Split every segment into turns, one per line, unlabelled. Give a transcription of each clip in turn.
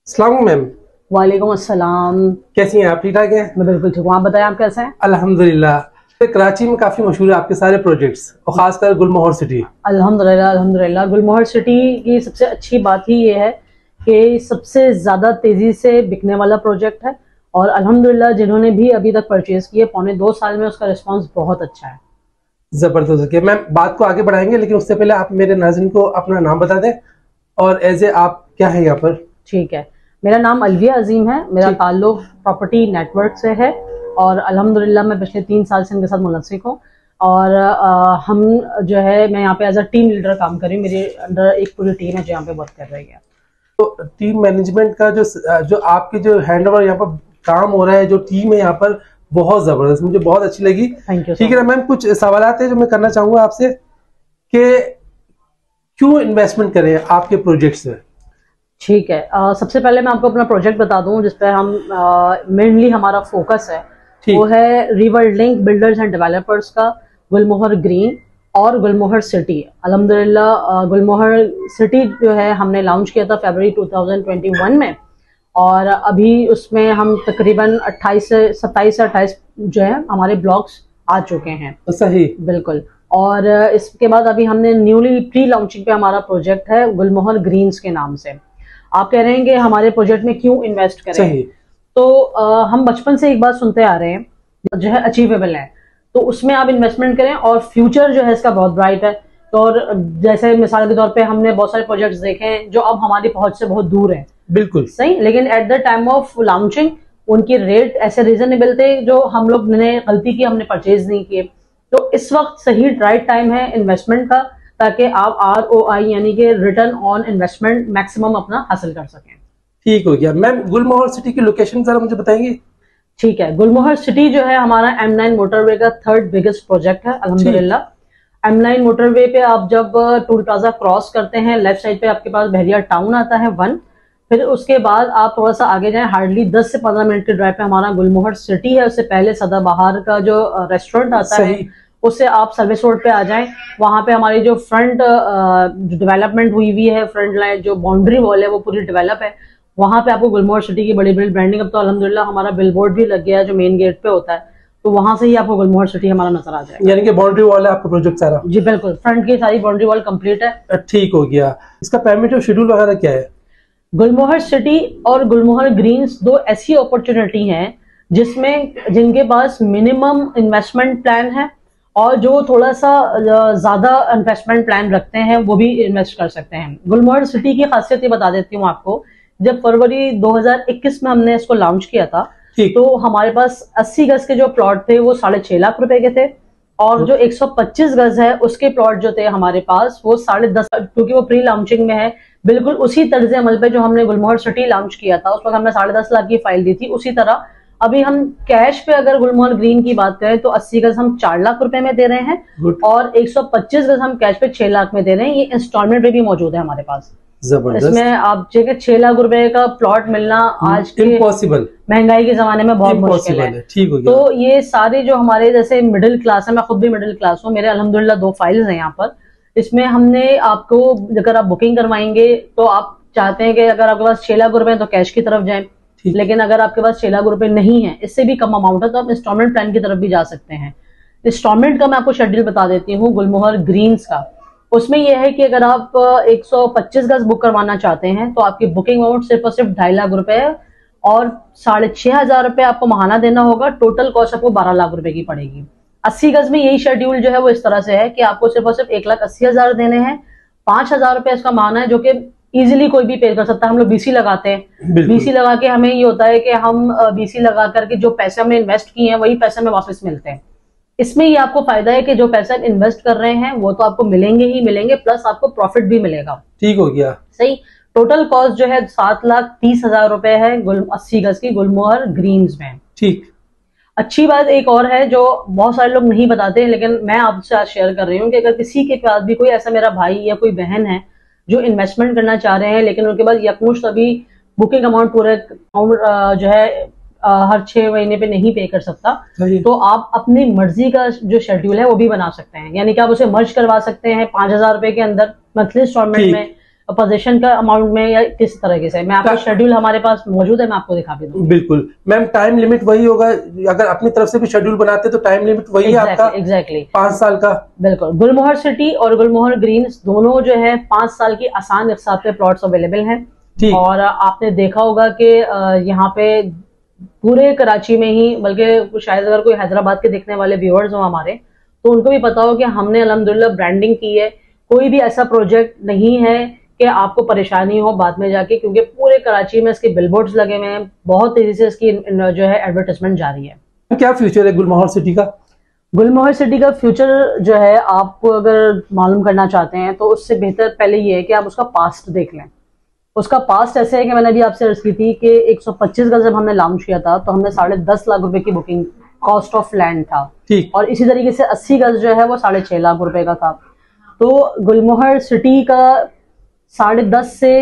अस्सलाम मैम।
वालेकुम अस्सलाम।
कैसी हैं आप? ठीक ठाक हैं?
मैं बिल्कुल ठीक हूँ, आप बताएं आप कैसे हैं?
अल्हम्दुलिल्लाह। कराची में काफी मशहूर है आपके सारे प्रोजेक्ट्स और खासकर गुलमोहर सिटी।
अल्हम्दुलिल्लाह अल्हम्दुलिल्लाह। गुलमोहर सिटी की सबसे अच्छी बात ही ये है कि सबसे ज़्यादा तेज़ी से बिकने वाला प्रोजेक्ट है और अल्हम्दुलिल्लाह जिन्होंने भी अभी तक परचेज़ किए 2.25 साल में उसका रिस्पांस बहुत अच्छा है।
जबरदस्त है मैम। बात को आगे बढ़ाएंगे लेकिन उससे पहले आप मेरे नाज़रीन को अपना नाम बता दें और एज ए आप क्या है यहाँ पर?
ठीक है, मेरा नाम अलविया अजीम है, मेरा ताल्लुक प्रॉपर्टी नेटवर्क से है और अल्हम्दुलिल्लाह मैं पिछले 3 साल से इनके साथ मुनस्सिक हूँ और हम जो है मैं यहाँ पे एज अ टीम लीडर काम कर रही हूँ। मेरे अंडर एक पूरी टीम है जो यहाँ पे वर्क कर रही है।
तो टीम मैनेजमेंट का जो आपके जो हैंड ओवर यहाँ पर काम हो रहा है, जो टीम है यहाँ पर, बहुत जबरदस्त, मुझे बहुत अच्छी लगी।
Thank you.
ठीक है ना मैम, कुछ सवालात है जो मैं करना चाहूंगा आपसे कि क्यों इन्वेस्टमेंट करें आपके प्रोजेक्ट्स में?
ठीक है, सबसे पहले मैं आपको अपना प्रोजेक्ट बता दूं जिस पे हम मेनली हमारा फोकस है, वो है river link builders and developers का गुलमोहर ग्रीन और गुलमोहर सिटी। अल्हम्दुलिल्लाह गुलमोहर सिटी जो है हमने लॉन्च किया था फरवरी 2021 में और अभी उसमें हम तकरीबन 27 से 28 जो है हमारे ब्लॉक्स आ चुके हैं।
सही,
बिल्कुल। और इसके बाद अभी हमने न्यूली प्री लॉन्चिंग पे हमारा प्रोजेक्ट है गुलमोहर ग्रीन्स के नाम से। आप कह रहे हैं कि हमारे प्रोजेक्ट में क्यों इन्वेस्ट करें?
सही।
तो हम बचपन से एक बात सुनते आ रहे हैं जो है अचीवेबल है, तो उसमें आप इन्वेस्टमेंट करें और फ्यूचर जो है इसका बहुत ब्राइट है। तो और जैसे मिसाल के तौर पे हमने बहुत सारे प्रोजेक्ट्स देखे हैं जो अब हमारी पहुंच से बहुत दूर है।
बिल्कुल
सही, लेकिन at the time of launching उनकी रेट ऐसे रीजनेबल थे जो हम लोग ने गलती की, हमने परचेज नहीं किए। तो इस वक्त सही राइट टाइम है इन्वेस्टमेंट का, ताकि आप ROI यानी कि रिटर्न ऑन इन्वेस्टमेंट मैक्सिमम अपना हासिल कर सकें।
ठीक हो गया मैम। गुलमोहर सिटी की लोकेशन जरा मुझे बताएंगे?
ठीक है, गुलमोहर सिटी जो है हमारा M9 मोटरवे का 3rd बिगेस्ट प्रोजेक्ट है अल्हम्दुलिल्लाह। M9 मोटरवे पे आप जब टूल प्लाजा क्रॉस करते हैं, लेफ्ट साइड पे आपके पास बहरिया टाउन आता है 1, फिर उसके बाद आप थोड़ा सा आगे जाएं, हार्डली 10 से 15 मिनट के ड्राइव पे हमारा गुलमोहर सिटी है। उससे पहले सदाबहार का जो रेस्टोरेंट आता है उससे आप सर्विस रोड पे आ जाएं, वहां पे हमारी जो फ्रंट डेवलपमेंट हुई है, फ्रंट लाइन जो बाउंड्री वॉल है वो पूरी डेवलप है। वहां पे आपको गुलमोहर सिटी की बड़ी बड़ी ब्रांडिंग, अब तो अल्हम्दुलिल्लाह हमारा बिलबोर्ड भी लग गया है जो मेन गेट पे होता है, तो वहां से ही आपको गुलमोहर सिटी हमारा नजर आ जाएगा।
यानी कि बाउंड्री वॉल है आपका प्रोजेक्ट सारा?
जी बिल्कुल, फ्रंट की सारी बाउंड्री वॉल कंप्लीट है।
ठीक हो गया। इसका पेमेंट और शेड्यूल वगैरह क्या है?
गुलमोहर सिटी और गुलमोहर ग्रीन्स दो ऐसी अपॉर्चुनिटी हैं जिनके पास मिनिमम इन्वेस्टमेंट प्लान है और जो थोड़ा सा ज्यादा इन्वेस्टमेंट प्लान रखते हैं वो भी इन्वेस्ट कर सकते हैं। गुलमोहर सिटी की खासियत ये बता देती हूँ आपको, जब फरवरी 2021 में हमने इसको लॉन्च किया था तो हमारे पास 80 गज के जो प्लॉट थे वो 6.5 लाख रुपए के थे और जो 125 गज है उसके प्लॉट जो थे हमारे पास वो 10.5, क्योंकि वो प्री लॉन्चिंग में है, बिल्कुल उसी तर्ज अमल पे जो हमने गुलमोहर सिटी लॉन्च किया था उस वक्त हमने 10.5 लाख की फाइल दी थी। उसी तरह अभी हम कैश पे अगर गुलमोहर ग्रीन की बात करें तो 80 गज हम 4 लाख रुपए में दे रहे हैं और 125 गज हम कैश पे 6 लाख में दे रहे हैं। ये इंस्टॉलमेंट पे भी मौजूद है हमारे पास। इसमें आप जगह 6 लाख रुपए का प्लॉट मिलना आज के
इम्पॉसिबल,
महंगाई के जमाने में बहुत मुश्किल है।
ठीक हो गया।
तो ये सारे जो हमारे जैसे मिडिल क्लास है, मैं खुद भी मिडिल क्लास हूँ, मेरे अल्हम्दुलिल्लाह 2 फाइल्स हैं यहाँ पर। इसमें हमने आपको, अगर आप बुकिंग करवाएंगे तो आप चाहते हैं कि अगर आपके पास 6 लाख रुपए तो कैश की तरफ जाएं, लेकिन अगर आपके पास 6 लाख रुपए नहीं है, इससे भी कम अमाउंट है, तो आप इंस्टॉलमेंट प्लान की तरफ भी जा सकते हैं। इंस्टॉलमेंट का मैं आपको शेड्यूल बता देती हूँ गुलमोहर ग्रीन्स का। उसमें यह है कि अगर आप 125 गज बुक करवाना चाहते हैं तो आपकी बुकिंग अमाउंट सिर्फ और सिर्फ 2.5 लाख रुपए है और 6,500 रुपए आपको महाना देना होगा। टोटल कॉस्ट आपको 12 लाख रुपए की पड़ेगी। 80 गज में यही शेड्यूल जो है वो इस तरह से है कि आपको सिर्फ और सिर्फ 1,80,000 देने हैं, 5,000 रुपए इसका महाना है जो कि इजीली कोई भी पे कर सकता है। हम लोग BC लगाते हैं, BC लगा के हमें ये होता है कि हम BC लगा करके जो पैसे हमने इन्वेस्ट किए हैं वही पैसे हमें वापस मिलते हैं। इसमें ये आपको फायदा है कि जो पैसे आप इन्वेस्ट कर रहे हैं वो तो आपको मिलेंगे ही मिलेंगे, प्लस आपको प्रॉफिट भी मिलेगा।
ठीक हो गया।
सही। टोटल कॉस्ट जो है 7,30,000 रुपए है 80 गज की गुलमोहर ग्रीन्स में।
ठीक।
अच्छी बात एक और है जो बहुत सारे लोग नहीं बताते, लेकिन मैं आपसे आज शेयर कर रही हूँ कि अगर किसी के पास भी कोई ऐसा मेरा भाई या कोई बहन है जो इन्वेस्टमेंट करना चाह रहे हैं लेकिन उनके पास यकमुश्त अभी बुकिंग अमाउंट पूरे जो है हर 6 महीने पे नहीं पे कर सकता, तो आप अपनी मर्जी का जो शेड्यूल है वो भी बना सकते हैं। यानी कि आप उसे मर्ज करवा सकते हैं 5,000 रुपए के अंदर मंथली इंस्टॉलमेंट में, पोजीशन का अमाउंट में या किस तरीके से। मैं आपका शेड्यूल हमारे पास मौजूद है, मैं आपको दिखा भी दूँ।
बिल्कुल मैम, टाइम लिमिट वही होगा, अगर अपनी तरफ से भी शेड्यूल बनाते तो टाइम लिमिट वही है आपका?
एग्जैक्टली
5 साल का।
बिल्कुल। गुलमोहर सिटी और गुलमोहर ग्रीन्स दोनों जो है 5 साल की आसान इकसात पे प्लॉट्स अवेलेबल हैं। और आपने देखा होगा कि यहाँ पे पूरे कराची में ही, बल्कि शायद अगर कोई हैदराबाद के देखने वाले व्यूअर्स हो हमारे, तो उनको भी पता हो कि हमने अल्हम्दुलिल्लाह ब्रांडिंग की है। कोई भी ऐसा प्रोजेक्ट नहीं है कि आपको परेशानी हो बाद में जाके, क्योंकि पूरे कराची में इसके बिलबोर्ड्स लगे हुए हैं, बहुत तेजी से इसकी जो है एडवर्टाइजमेंट जारी है।
क्या फ्यूचर है गुलमोहर सिटी का?
गुलमोहर सिटी का फ्यूचर जो है, आपको अगर मालूम करना चाहते हैं तो उससे बेहतर पहले ये है कि आप उसका पास्ट देख लें। उसका पास्ट ऐसे है कि मैंने अभी आपसे अर्ज की थी कि 125 गज जब हमने लॉन्च किया था तो हमने 10.5 लाख रुपए की बुकिंग कॉस्ट ऑफ लैंड था, और इसी तरीके से 80 गज जो है वो 6.5 लाख रुपए का था। तो गुलमोहर सिटी का 10.5 से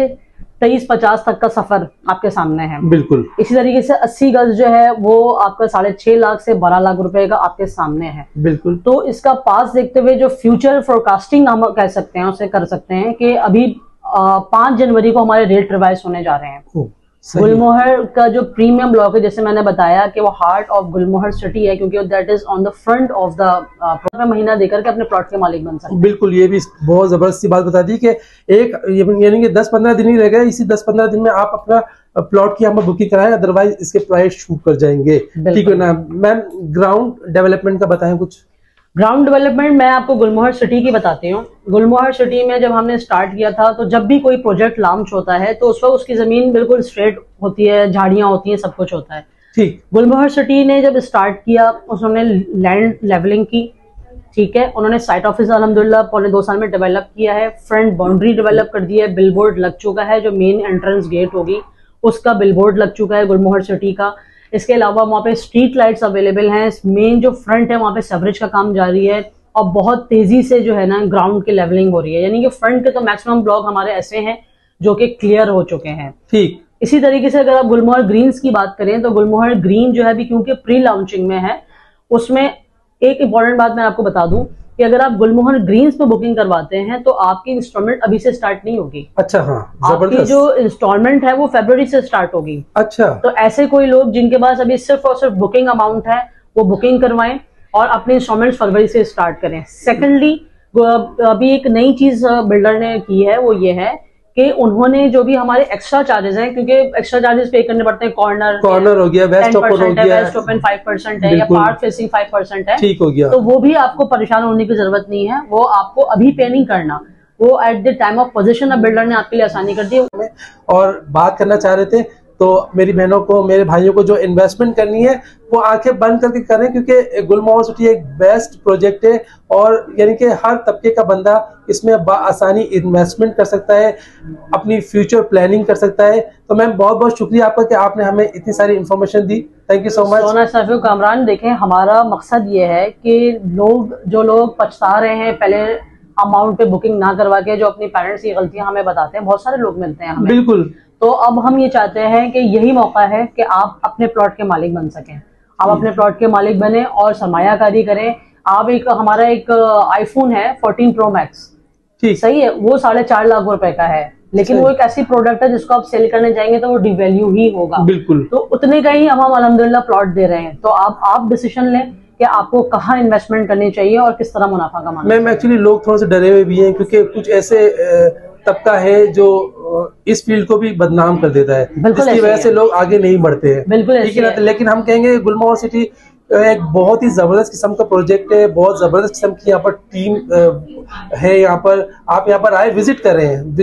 23-50 तक का सफर आपके सामने है।
बिल्कुल
इसी तरीके से 80 गज जो है वो आपका 6.5 लाख से 12 लाख रुपए का आपके सामने है।
बिल्कुल।
तो इसका पास देखते हुए जो फ्यूचर फोरकास्टिंग हम कह सकते हैं उसे कर सकते हैं कि अभी 5 जनवरी को हमारे रेट रिवाइज होने जा रहे हैं। गुलमोहर का जो प्रीमियम ब्लॉक है, जैसे मैंने बताया कि वो हार्ट ऑफ गुलमोहर सिटी है, क्योंकि that is on the front of the महीना देकर के अपने प्लॉट के मालिक बन सकते हैं।
बिल्कुल, ये भी बहुत जबरदस्त बात बता दी कि एक यानी कि 10-15 दिन ही रह गए, इसी 10-15 दिन में आप अपना प्लॉट की हम बुकिंग कराएं, अदरवाइज इसके प्राइस शूट कर जाएंगे। ठीक है ना मैम? ग्राउंड डेवलपमेंट का बताएं कुछ।
ग्राउंड डेवलपमेंट मैं आपको गुलमोहर सिटी की बताती हूँ। गुलमोहर सिटी में जब हमने स्टार्ट किया था तो जब भी कोई प्रोजेक्ट लॉन्च होता है तो उस वक्त उसकी जमीन बिल्कुल स्ट्रेट होती है, झाड़ियां होती हैं, सब कुछ होता है। ठीक। गुलमोहर सिटी ने जब स्टार्ट किया उन्होंने लैंड लेवलिंग की, ठीक है, उन्होंने साइट ऑफिस अल्हम्दुलिल्लाह 1.25 साल में डेवलप किया है, फ्रंट बाउंड्री डेवलप कर दी है, बिलबोर्ड लग चुका है, जो मेन एंट्रेंस गेट होगी उसका बिलबोर्ड लग चुका है गुलमोहर सिटी का। इसके अलावा वहाँ पे स्ट्रीट लाइट्स अवेलेबल हैं, मेन जो फ्रंट है वहाँ पे सेवरेज का काम जारी है, और बहुत तेजी से जो है ना ग्राउंड की लेवलिंग हो रही है। यानी कि फ्रंट के तो मैक्सिमम ब्लॉक हमारे ऐसे हैं जो कि क्लियर हो चुके हैं। ठीक। इसी तरीके से अगर आप गुलमोहर ग्रीन्स की बात करें तो गुलमोहर ग्रीन जो है अभी क्योंकि प्री लॉन्चिंग में है, उसमें एक इंपॉर्टेंट बात मैं आपको बता दूं कि अगर आप गुलमोहर ग्रीन्स पे बुकिंग करवाते हैं तो आपकी इंस्टॉलमेंट अभी से स्टार्ट नहीं होगी। अच्छा, हाँ, आपकी जो इंस्टॉलमेंट है वो फरवरी से स्टार्ट होगी। अच्छा। तो ऐसे कोई लोग जिनके पास अभी सिर्फ और सिर्फ बुकिंग अमाउंट है वो बुकिंग करवाएं और अपने इंस्टॉलमेंट फरवरी से स्टार्ट करें। सेकेंडली, अभी एक नई चीज बिल्डर ने की है, वो ये है कि उन्होंने जो भी हमारे एक्स्ट्रा चार्जेस हैं, क्योंकि एक्स्ट्रा चार्जेस पे करने पड़ते हैं, कॉर्नर हो गया, वेस्ट ओपन हो गया, वेस्ट ओपन 5% है, या पार्ट फेसिंग 5% है, ठीक हो गया, तो वो भी आपको परेशान होने की जरूरत नहीं है, वो आपको अभी पे नहीं करना, वो at the time of position अब बिल्डर ने आपके लिए आसानी कर दी।
और बात करना चाह रहे थे तो मेरी बहनों को, मेरे भाइयों को जो इन्वेस्टमेंट करनी है वो आंखें बंद करके करें, क्योंकि गुलमोहर सिटी एक बेस्ट प्रोजेक्ट है और यानी कि हर तबके का बंदा इसमें आसानी इन्वेस्टमेंट कर सकता है, अपनी फ्यूचर प्लानिंग कर सकता है। तो मैम बहुत बहुत शुक्रिया आपका कि आपने हमें इतनी सारी information the. Thank you so much.
Kamran, देखें हमारा मकसद ये है कि जो लोग पछता रहे हैं पहले अमाउंट पे बुकिंग ना करवा के, जो अपनी पेरेंट्स की गलतियां हमें बताते हैं, बहुत सारे लोग मिलते हैं हमें। बिल्कुल। तो अब हम ये चाहते हैं कि यही मौका है कि आप अपने प्लॉट के मालिक बन सकें, आप अपने प्लॉट के मालिक बने और सरमायाकारी करें। आप हमारा एक आईफोन है 14 प्रो मैक्स, ठीक सही है, वो 4.5 लाख रुपए का है, लेकिन वो एक ऐसी प्रोडक्ट है जिसको आप सेल करने जाएंगे तो वो डिवैल्यू ही होगा। बिल्कुल। तो उतने का ही हम अल्हम्दुलिल्लाह प्लॉट दे रहे हैं। तो आप डिसीजन लें कि आपको कहाँ इन्वेस्टमेंट करनी चाहिए और किस तरह मुनाफा कमाना।
मैम एक्चुअली लोग थोड़े से डरे हुए भी हैं, क्योंकि कुछ ऐसे तबका है जो इस फील्ड को भी बदनाम कर देता है, जिसकी वजह से लोग आगे नहीं बढ़ते हैं। बिल्कुल ठीक है। लेकिन हम कहेंगे गुलमोहर सिटी एक बहुत ही जबरदस्त किस्म का प्रोजेक्ट है, बहुत जबरदस्त किस्म की यहाँ पर टीम है। यहाँ पर आप यहाँ पर आए, विजिट करें।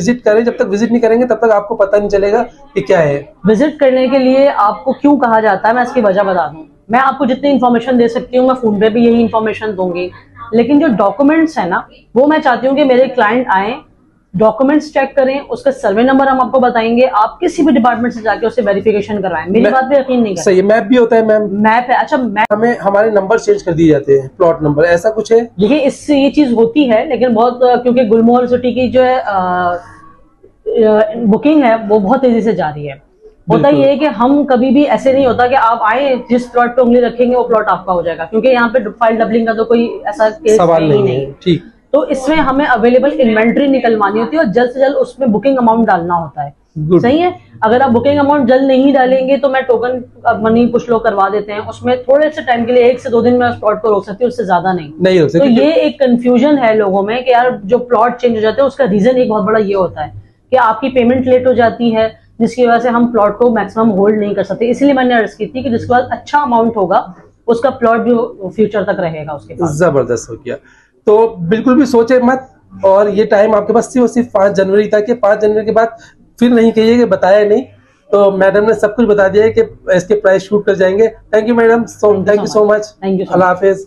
जब तक विजिट नहीं करेंगे तब तक आपको पता नहीं चलेगा कि क्या है।
विजिट करने के लिए आपको क्यों कहा जाता है, मैं इसकी वजह बता दूं। मैं आपको जितनी इन्फॉर्मेशन दे सकती हूँ मैं फोन पे भी यही इन्फॉर्मेशन दूंगी, लेकिन जो डॉक्यूमेंट्स है ना वो मैं चाहती हूँ कि मेरे क्लाइंट आए, डॉक्यूमेंट्स चेक करें, उसका सर्वे नंबर हम आपको बताएंगे, आप किसी भी डिपार्टमेंट से जाके उससे वेरिफिकेशन करवाएं। मेरी बात पे यकीन नहीं करें।
सही, मैप भी होता है मैम?
मैप है। अच्छा,
हमें हमारे नंबर चेंज कर दिए जाते हैं, प्लॉट नंबर, ऐसा कुछ है?
देखिए, इससे ये चीज होती है, लेकिन बहुत क्योंकि गुलमोहर सिटी की जो है बुकिंग है वो बहुत तेजी से जा रही है। होता ये है कि हम कभी भी ऐसे नहीं होता कि आप आए जिस प्लॉट पे उंगली रखेंगे वो प्लॉट आपका हो जाएगा, क्योंकि यहाँ पे फाइल डबलिंग का तो कोई ऐसा केस सवाल नहीं है। ठीक। तो इसमें हमें अवेलेबल इन्वेंट्री निकलवानी होती है और जल्द से जल्द उसमें बुकिंग अमाउंट डालना होता है। सही है। अगर आप बुकिंग अमाउंट जल्द नहीं डालेंगे तो मैं टोकन मनी कुछ लोग करवा देते हैं, उसमें थोड़े से टाइम के लिए 1 से 2 दिन में प्लॉट को रोक सकती हूँ, उससे ज्यादा नहीं रोक सकती। तो ये एक कंफ्यूजन है लोगों में कि यार जो प्लॉट चेंज हो जाते हैं उसका रीजन एक बहुत बड़ा ये होता है कि आपकी पेमेंट लेट हो जाती है, जिसकी वजह से हम प्लॉट को मैक्सिमम होल्ड नहीं कर सकते। इसलिए मैंने अर्ज की थी कि जिसके बाद अच्छा अमाउंट होगा उसका प्लॉट भी फ्यूचर तक रहेगा उसके पास।
जबरदस्त हो गया। तो बिल्कुल भी सोचे मत, और ये टाइम आपके पास सिर्फ 5 जनवरी तक है। 5 जनवरी के बाद फिर नहीं कहिए कि बताया नहीं, तो मैडम ने सब कुछ बता दिया है कि इसके प्राइस शूट कर जाएंगे। Thank you madam, thank you so much.
Thank you.
Allah Hafiz.